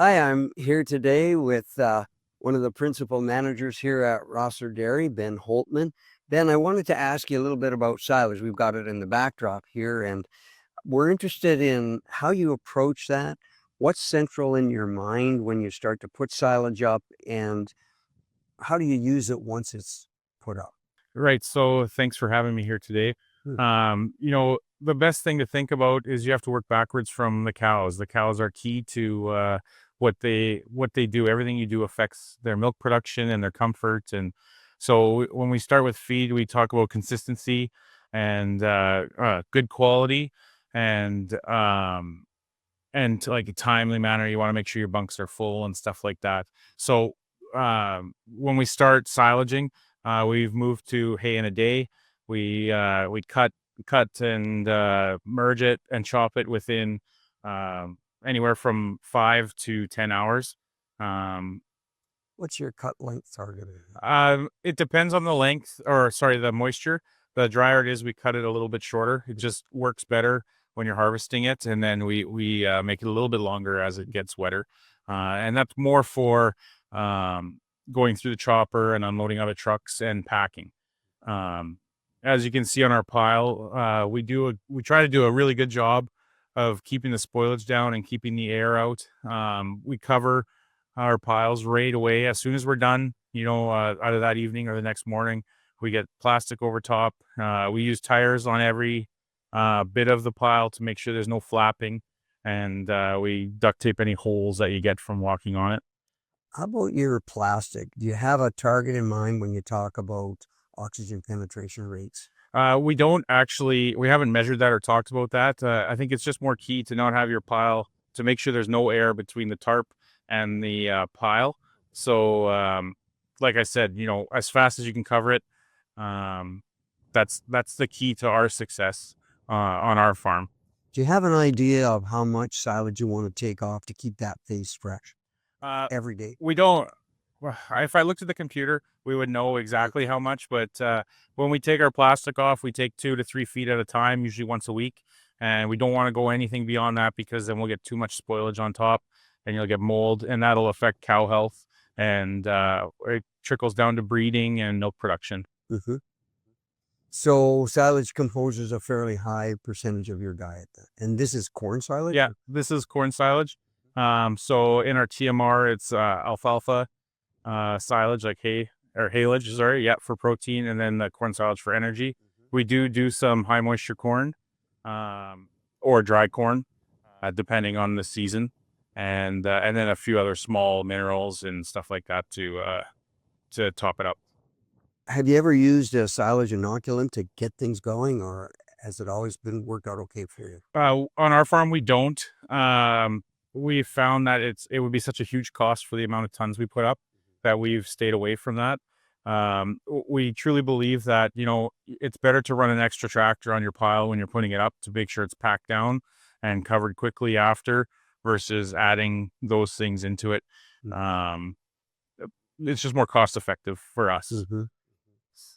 Hi, I'm here today with one of the principal managers here at Rosser Dairy, Ben Holtman. Ben, I wanted to ask you a little bit about silage. We've got it in the backdrop here, and we're interested in how you approach that. What's central in your mind when you start to put silage up, and how do you use it once it's put up? Right. So thanks for having me here today. Hmm. The best thing to think about is you have to work backwards from the cows. The cows are key to what they do. Everything you do affects their milk production and their comfort. And so when we start with feed, we talk about consistency and good quality and like a timely manner. You want to make sure your bunks are full and stuff like that. So when we start silaging, we've moved to hay in a day. We cut and merge it and chop it within anywhere from 5 to 10 hours. Um, What's your cut length target? it depends on the length, or sorry, the moisture. The drier it is, we cut it a little bit shorter. It just works better when you're harvesting it, and then we make it a little bit longer as it gets wetter, and that's more for going through the chopper and unloading out of trucks and packing. Um, as you can see on our pile, we try to do a really good job of keeping the spoilage down and keeping the air out. We cover our piles right away as soon as we're done. Out of that evening or the next morning, we get plastic over top. We use tires on every bit of the pile to make sure there's no flapping, and we duct tape any holes that you get from walking on it. How about your plastic? Do you have a target in mind when you talk about oxygen penetration rates? We haven't measured that or talked about that. I think it's just more key to not have your pile, to make sure there's no air between the tarp and the pile. So, like I said, as fast as you can cover it, um, that's the key to our success on our farm. Do you have an idea of how much silage you want to take off to keep that face fresh Uh, every day? we don't. If I looked at the computer, we would know exactly how much. But when we take our plastic off, we take 2 to 3 feet at a time, usually once a week. And we don't want to go anything beyond that, because then we'll get too much spoilage on top, and you'll get mold, and that'll affect cow health. And it trickles down to breeding and milk production. Mhm. So silage composes a fairly high percentage of your diet then. And this is corn silage? Yeah, this is corn silage. So in our TMR, it's alfalfa silage, like hay or haylage, sorry, yeah, for protein, and then the corn silage for energy. We do some high moisture corn, or dry corn, depending on the season, and then a few other small minerals and stuff like that to top it up. Have you ever used a silage inoculant to get things going, or has it always been worked out okay for you? On our farm, we don't. We found that it would be such a huge cost for the amount of tons we put up, that we've stayed away from that. We truly believe that it's better to run an extra tractor on your pile when you're putting it up to make sure it's packed down and covered quickly after, versus adding those things into it. Um, it's just more cost effective for us. Mhm.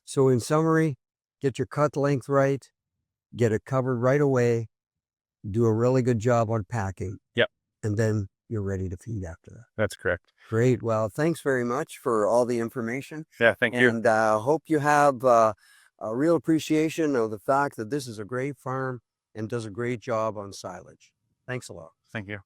So in summary, get your cut length right, get it covered right away, do a really good job on packing, Yep, and then you're ready to feed after that. that's correct. Great. Well, thanks very much for all the information. Yeah, thank you. And hope you have a real appreciation of the fact that this is a great farm and does a great job on silage. Thanks a lot. Thank you.